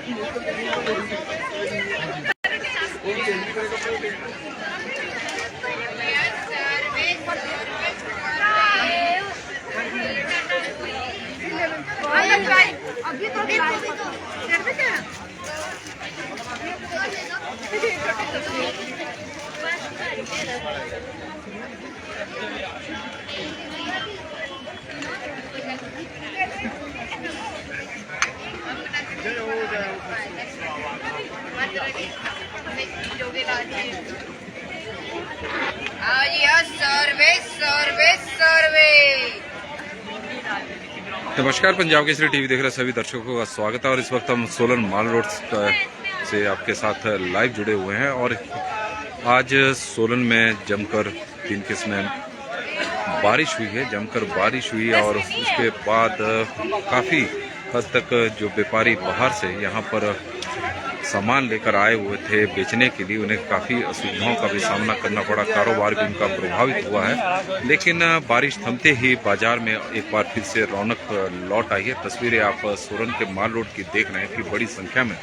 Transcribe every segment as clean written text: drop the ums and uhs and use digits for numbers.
अभी तो नमस्कार, पंजाब केसरी टीवी देख रहे सभी दर्शकों का स्वागत है। और इस वक्त हम सोलन माल रोड से आपके साथ लाइव जुड़े हुए हैं। और आज सोलन में जमकर 3 किस्में बारिश हुई है, जमकर बारिश हुई। और उसके बाद काफ़ी हद तक जो व्यापारी बाहर से यहाँ पर सामान लेकर आए हुए थे बेचने के लिए, उन्हें काफ़ी असुविधाओं का भी सामना करना पड़ा। कारोबार भी उनका प्रभावित हुआ है। लेकिन बारिश थमते ही बाजार में एक बार फिर से रौनक लौट आई है। तस्वीरें आप सोलन के माल रोड की देख रहे हैं कि बड़ी संख्या में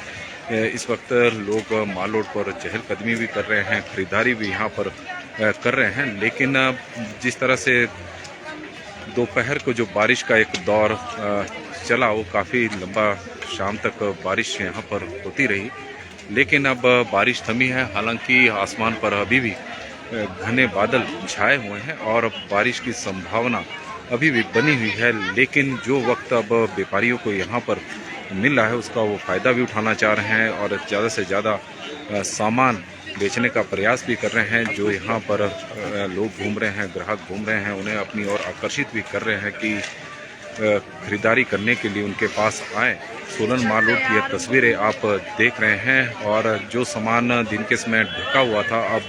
इस वक्त लोग माल रोड पर चहलकदमी भी कर रहे हैं, खरीदारी भी यहाँ पर कर रहे हैं। लेकिन जिस तरह से दोपहर को जो बारिश का एक दौर चला, वो काफ़ी लंबा शाम तक बारिश यहाँ पर होती रही। लेकिन अब बारिश थमी है। हालांकि आसमान पर अभी भी घने बादल छाए हुए हैं और बारिश की संभावना अभी भी बनी हुई है। लेकिन जो वक्त अब व्यापारियों को यहाँ पर मिल रहा है, उसका वो फ़ायदा भी उठाना चाह रहे हैं और ज़्यादा से ज़्यादा सामान बेचने का प्रयास भी कर रहे हैं। जो यहाँ पर लोग घूम रहे हैं, ग्राहक घूम रहे हैं, उन्हें अपनी ओर आकर्षित भी कर रहे हैं कि खरीदारी करने के लिए उनके पास आए। सोलन माल रोड की यह तस्वीरें आप देख रहे हैं। और जो सामान दिन के समय ढका हुआ था, अब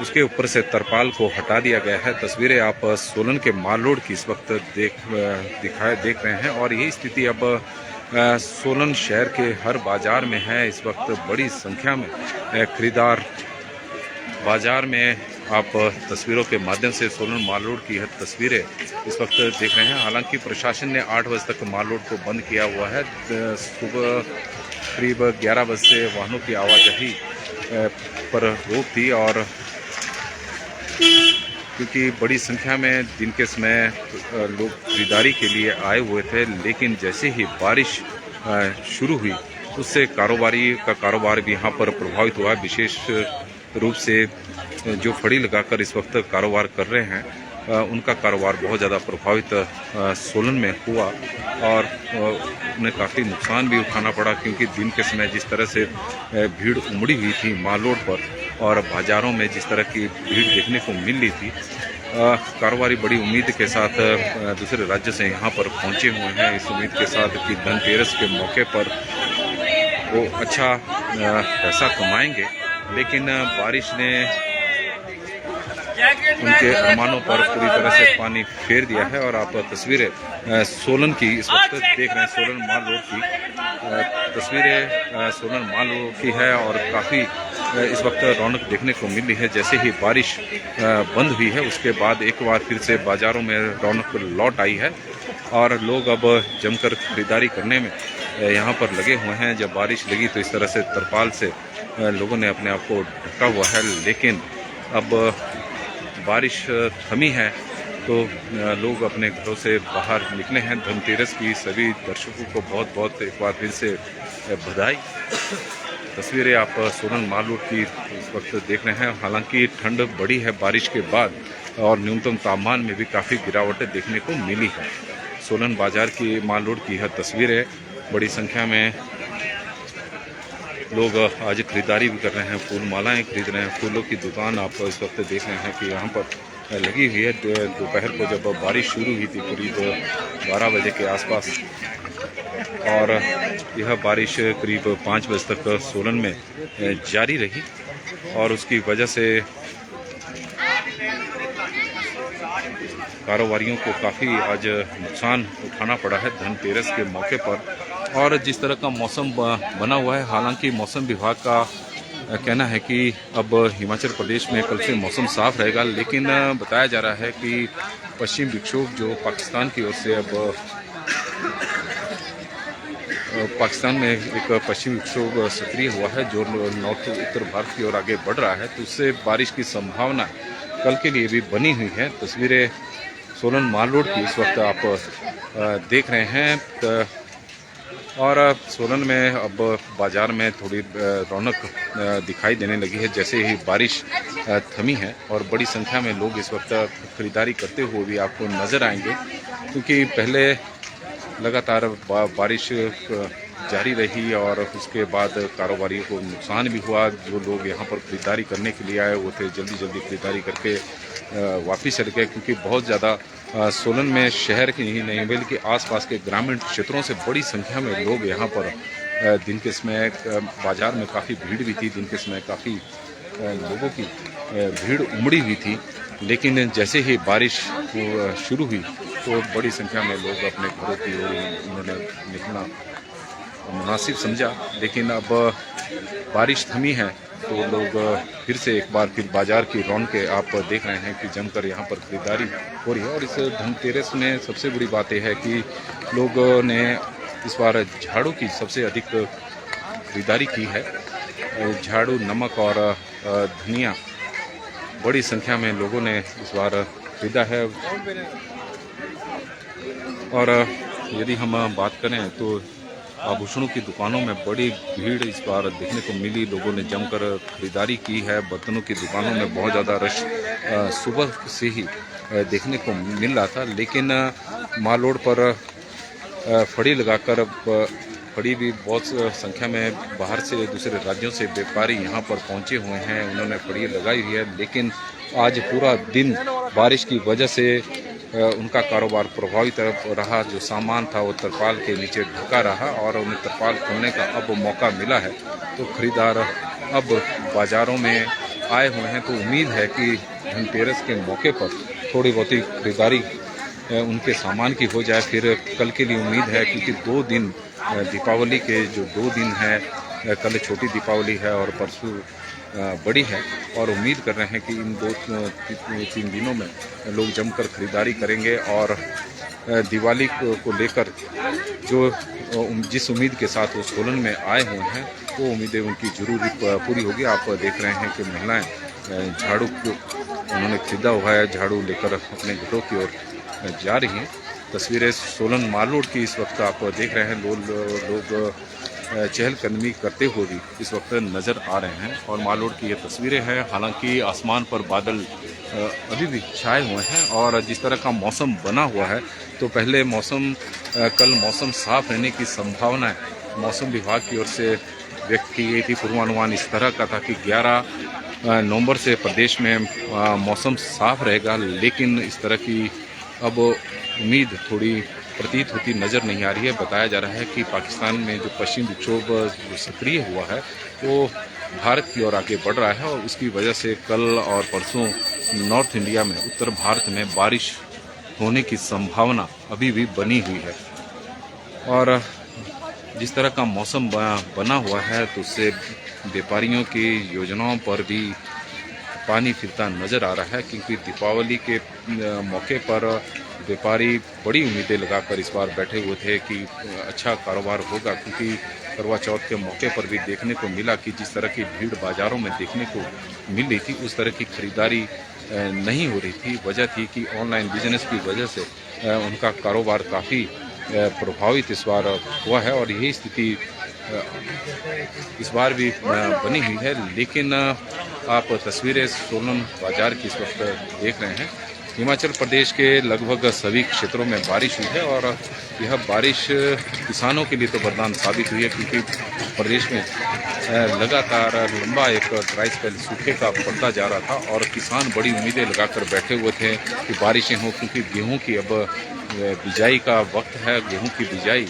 उसके ऊपर से तरपाल को हटा दिया गया है। तस्वीरें आप सोलन के माल रोड की इस वक्त देख रहे हैं। और यही स्थिति अब सोलन शहर के हर बाजार में है। इस वक्त बड़ी संख्या में खरीदार बाजार में आप तस्वीरों के माध्यम से सोलन माल रोड की यह तस्वीरें इस वक्त देख रहे हैं। हालांकि प्रशासन ने 8 बजे तक माल रोड को बंद किया हुआ है। सुबह करीब 11 बजे से वाहनों की आवाजाही पर रोक थी। और क्योंकि बड़ी संख्या में दिन के समय लोग खरीदारी के लिए आए हुए थे। लेकिन जैसे ही बारिश शुरू हुई, उससे कारोबार भी यहाँ पर प्रभावित हुआ। विशेष रूप से जो फड़ी लगाकर इस वक्त कारोबार कर रहे हैं, उनका कारोबार बहुत ज़्यादा प्रभावित सोलन में हुआ। और उन्हें काफ़ी नुकसान भी उठाना पड़ा, क्योंकि दिन के समय जिस तरह से भीड़ उमड़ी हुई थी माल रोड पर और बाज़ारों में जिस तरह की भीड़ देखने को मिल रही थी, कारोबारी बड़ी उम्मीद के साथ दूसरे राज्य से यहाँ पर पहुँचे हुए हैं, इस उम्मीद के साथ कि धनतेरस के मौके पर वो अच्छा पैसा कमाएंगे। लेकिन बारिश ने उनके अरमानों पर पूरी तरह से पानी फेर दिया है। और आप तस्वीरें सोलन की इस वक्त देख रहे हैं, सोलन माल रोड की तस्वीरें सोलन माल रोड की है। और काफ़ी इस वक्त रौनक देखने को मिल रही है। जैसे ही बारिश बंद हुई है, उसके बाद एक बार फिर से बाज़ारों में रौनक लौट आई है। और लोग अब जमकर खरीदारी करने में यहाँ पर लगे हुए हैं। जब बारिश लगी तो इस तरह से तरपाल से लोगों ने अपने आप को ढका हुआ है। लेकिन अब बारिश थमी है तो लोग अपने घरों से बाहर निकले हैं। धनतेरस की सभी दर्शकों को बहुत बहुत एक बार फिर से बधाई। तस्वीरें आप सोलन माल रोड की इस वक्त देख रहे हैं। हालांकि ठंड बढ़ी है बारिश के बाद और न्यूनतम तापमान में भी काफ़ी गिरावटें देखने को मिली है। सोलन बाजार की माल रोड की यह तस्वीरें, बड़ी संख्या में लोग आज खरीदारी भी कर रहे हैं, फूल मालाएँ खरीद रहे हैं। फूलों की दुकान आप इस वक्त देख रहे हैं कि यहाँ पर लगी हुई है। दोपहर को जब बारिश शुरू हुई थी करीब 12 बजे के आसपास, और यह बारिश करीब 5 बजे तक सोलन में जारी रही। और उसकी वजह से कारोबारियों को काफ़ी आज नुकसान उठाना पड़ा है धनतेरस के मौके पर। और जिस तरह का मौसम बना हुआ है, हालांकि मौसम विभाग का कहना है कि अब हिमाचल प्रदेश में कल से मौसम साफ रहेगा। लेकिन बताया जा रहा है कि पश्चिम विक्षोभ जो पाकिस्तान की ओर से अब पाकिस्तान में एक पश्चिमी विक्षोभ सक्रिय हुआ है जो नॉर्थ उत्तर भारत की ओर आगे बढ़ रहा है, तो उससे बारिश की संभावना कल के लिए भी बनी हुई है। तस्वीरें सोलन माल रोड की इस वक्त आप देख रहे हैं और सोलन में अब बाज़ार में थोड़ी रौनक दिखाई देने लगी है जैसे ही बारिश थमी है, और बड़ी संख्या में लोग इस वक्त खरीदारी करते हुए भी आपको नज़र आएंगे, क्योंकि पहले लगातार बारिश जारी रही और उसके बाद कारोबारियों को नुकसान भी हुआ। जो लोग यहाँ पर ख़रीदारी करने के लिए आए वो थे जल्दी जल्दी ख़रीदारी करके वापस चले गए, क्योंकि बहुत ज़्यादा सोलन में शहर के ही नहीं बल्कि आसपास के ग्रामीण क्षेत्रों से बड़ी संख्या में लोग यहाँ पर दिन के समय बाज़ार में काफ़ी भीड़ भी थी। दिन के समय काफ़ी लोगों की भीड़ उमड़ी हुई थी, लेकिन जैसे ही बारिश शुरू हुई तो बड़ी संख्या में लोग अपने घरों की ओर उन्होंने निकलना मुनासिब समझा। लेकिन अब बारिश थमी है तो लोग फिर से एक बार फिर बाज़ार की रौनकें आप देख रहे हैं कि जमकर यहाँ पर खरीदारी हो रही है। और इस धनतेरस में सबसे बड़ी बात यह है कि लोगों ने इस बार झाड़ू की सबसे अधिक खरीदारी की है। झाड़ू, नमक और धनिया बड़ी संख्या में लोगों ने इस बार खरीदा है। और यदि हम बात करें तो आभूषणों की दुकानों में बड़ी भीड़ इस बार देखने को मिली। लोगों ने जमकर खरीदारी की है। बर्तनों की दुकानों में बहुत ज़्यादा रश सुबह से ही देखने को मिल रहा था, लेकिन माल रोड पर फड़ी लगाकर फड़ी भी बहुत संख्या में बाहर से दूसरे राज्यों से व्यापारी यहाँ पर पहुँचे हुए हैं, उन्होंने फड़ी लगाई हुई है। लेकिन आज पूरा दिन बारिश की वजह से उनका कारोबार प्रभावित रहा। जो सामान था वो तरपाल के नीचे ढका रहा और उन्हें तरपाल खोलने का अब मौका मिला है, तो खरीदार अब बाज़ारों में आए हुए हैं। तो उम्मीद है कि धनतेरस के मौके पर थोड़ी बहुत ही खरीदारी उनके सामान की हो जाए। फिर कल के लिए उम्मीद है, क्योंकि 2 दिन दीपावली के जो 2 दिन है, कल छोटी दीपावली है और परसों बड़ी है, और उम्मीद कर रहे हैं कि इन 2-3 दिनों में लोग जमकर खरीदारी करेंगे और दिवाली को लेकर जो जिस उम्मीद के साथ वो सोलन में आए हुए हैं वो उम्मीदें उनकी जरूर पूरी होगी। आप देख रहे हैं कि महिलाएं झाड़ू को उन्होंने खरीदा हुआ है, झाड़ू लेकर अपने घरों की ओर जा रही हैं। तस्वीरें सोलन माल रोड की इस वक्त आप देख रहे हैं। लोग चहलकदमी करते हुए भी इस वक्त नज़र आ रहे हैं। और माल रोड की ये तस्वीरें हैं। हालांकि आसमान पर बादल अभी भी छाए हुए हैं और जिस तरह का मौसम बना हुआ है, तो पहले कल मौसम साफ रहने की संभावना है मौसम विभाग की ओर से व्यक्त की गई थी। पूर्वानुमान इस तरह का था कि 11 नवंबर से प्रदेश में मौसम साफ रहेगा, लेकिन इस तरह की अब उम्मीद थोड़ी प्रतीत होती नज़र नहीं आ रही है। बताया जा रहा है कि पाकिस्तान में जो पश्चिम विक्षोभ जो सक्रिय हुआ है वो भारत की ओर आगे बढ़ रहा है, और उसकी वजह से कल और परसों नॉर्थ इंडिया में, उत्तर भारत में बारिश होने की संभावना अभी भी बनी हुई है। और जिस तरह का मौसम बना हुआ है तो उससे व्यापारियों की योजनाओं पर भी पानी फिरता नज़र आ रहा है, क्योंकि दीपावली के मौके पर व्यापारी बड़ी उम्मीदें लगाकर इस बार बैठे हुए थे कि अच्छा कारोबार होगा, क्योंकि करवा चौथ के मौके पर भी देखने को मिला कि जिस तरह की भीड़ बाज़ारों में देखने को मिल रही थी उस तरह की खरीदारी नहीं हो रही थी। वजह थी कि ऑनलाइन बिजनेस की वजह से उनका कारोबार काफ़ी प्रभावित इस बार हुआ है, और यही स्थिति इस बार भी बनी हुई है। लेकिन आप तस्वीरें सोलन बाज़ार की इस वक्त देख रहे हैं। हिमाचल प्रदेश के लगभग सभी क्षेत्रों में बारिश हुई है, और यह बारिश किसानों के लिए तो वरदान साबित हुई है, क्योंकि प्रदेश में लगातार लंबा एक ड्राई स्पेल सूखे का पड़ता जा रहा था और किसान बड़ी उम्मीदें लगाकर बैठे हुए थे कि बारिशें हों, क्योंकि गेहूं की अब बिजाई का वक्त है। गेहूं की बिजाई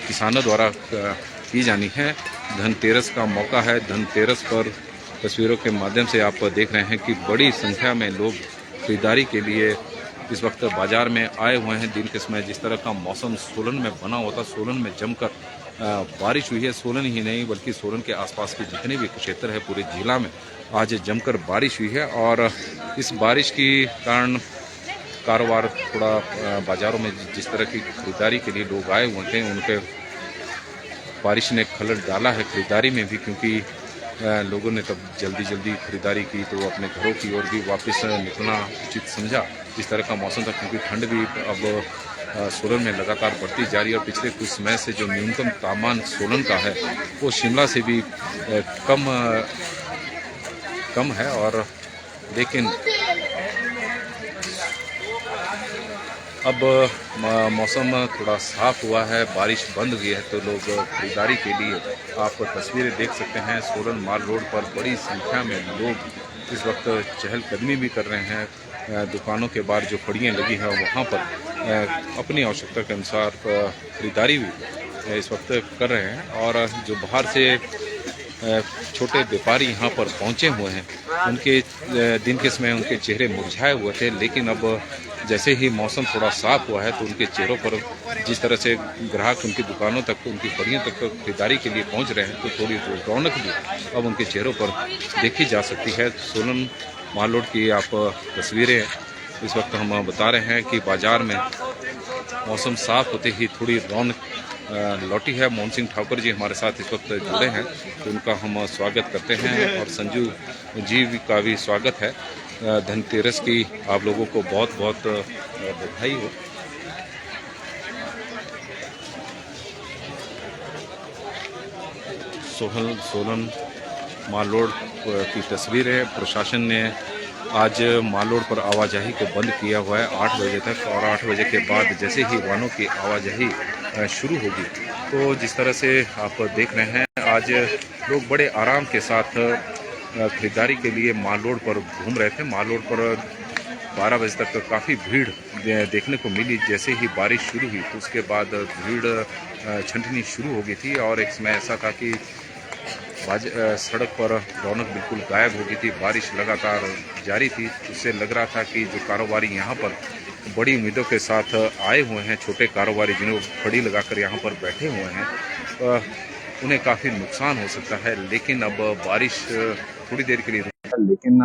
किसानों द्वारा की जानी है। धनतेरस का मौका है। धनतेरस पर तस्वीरों के माध्यम से आप देख रहे हैं कि बड़ी संख्या में लोग खरीदारी के लिए इस वक्त बाज़ार में आए हुए हैं। दिन के समय जिस तरह का मौसम सोलन में बना हुआ था, सोलन में जमकर बारिश हुई है। सोलन ही नहीं बल्कि सोलन के आसपास के जितने भी क्षेत्र है पूरे जिला में आज जमकर बारिश हुई है, और इस बारिश के कारण कारोबार थोड़ा बाज़ारों में जिस तरह की खरीदारी के लिए लोग आए हुए थे उनके बारिश ने खलल डाला है खरीदारी में भी, क्योंकि लोगों ने तब जल्दी जल्दी खरीदारी की तो अपने घरों की ओर भी वापस निकलना उचित समझा। इस तरह का मौसम था, क्योंकि ठंड भी अब सोलन में लगातार बढ़ती जा रही है और पिछले कुछ समय से जो न्यूनतम तापमान सोलन का है वो शिमला से भी कम है। और लेकिन अब मौसम थोड़ा साफ हुआ है, बारिश बंद हुई है, तो लोग खरीदारी के लिए, आप तस्वीरें देख सकते हैं, सोलन माल रोड पर बड़ी संख्या में लोग इस वक्त चहलकदमी भी कर रहे हैं। दुकानों के बाहर जो फड़ियाँ लगी हैं वहाँ पर अपनी आवश्यकता के अनुसार खरीदारी भी इस वक्त कर रहे हैं। और जो बाहर से छोटे व्यापारी यहाँ पर पहुँचे हुए हैं, उनके दिन के समय उनके चेहरे मुरझाए हुए थे, लेकिन अब जैसे ही मौसम थोड़ा साफ हुआ है तो उनके चेहरों पर जिस तरह से ग्राहक उनकी दुकानों तक, उनकी फड़ियों तक खरीदारी के लिए पहुँच रहे हैं, तो थोड़ी रौनक भी अब उनके चेहरों पर देखी जा सकती है। सोलन माल रोड की आप तस्वीरें इस वक्त हम बता रहे हैं कि बाज़ार में मौसम साफ होते ही थोड़ी रौनक लौटी है। मोहन सिंह ठाकुर जी हमारे साथ इस वक्त जुड़े हैं, तो उनका हम स्वागत करते हैं और संजू जी का भी स्वागत है। धनतेरस की आप लोगों को बहुत बहुत बधाई हो। सोलन माल रोड की तस्वीरें, प्रशासन ने आज माल रोड पर आवाजाही को बंद किया हुआ है 8 बजे तक, और 8 बजे के बाद जैसे ही वाहनों की आवाजाही शुरू होगी, तो जिस तरह से आप देख रहे हैं आज लोग बड़े आराम के साथ खरीदारी के लिए माल रोड पर घूम रहे थे। माल रोड पर 12 बजे तक काफ़ी भीड़ देखने को मिली। जैसे ही बारिश शुरू हुई तो उसके बाद भीड़ छंटनी शुरू हो गई थी, और एक समय ऐसा था कि सड़क पर रौनक बिल्कुल गायब हो गई थी। बारिश लगातार जारी थी, उससे लग रहा था कि जो कारोबारी यहाँ पर बड़ी उम्मीदों के साथ आए हुए हैं, छोटे कारोबारी जिन्हें फड़ी लगाकर यहाँ पर बैठे हुए हैं, उन्हें काफ़ी नुकसान हो सकता है। लेकिन अब बारिश थोड़ी देर के लिए, लेकिन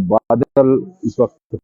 बादल इस वक्त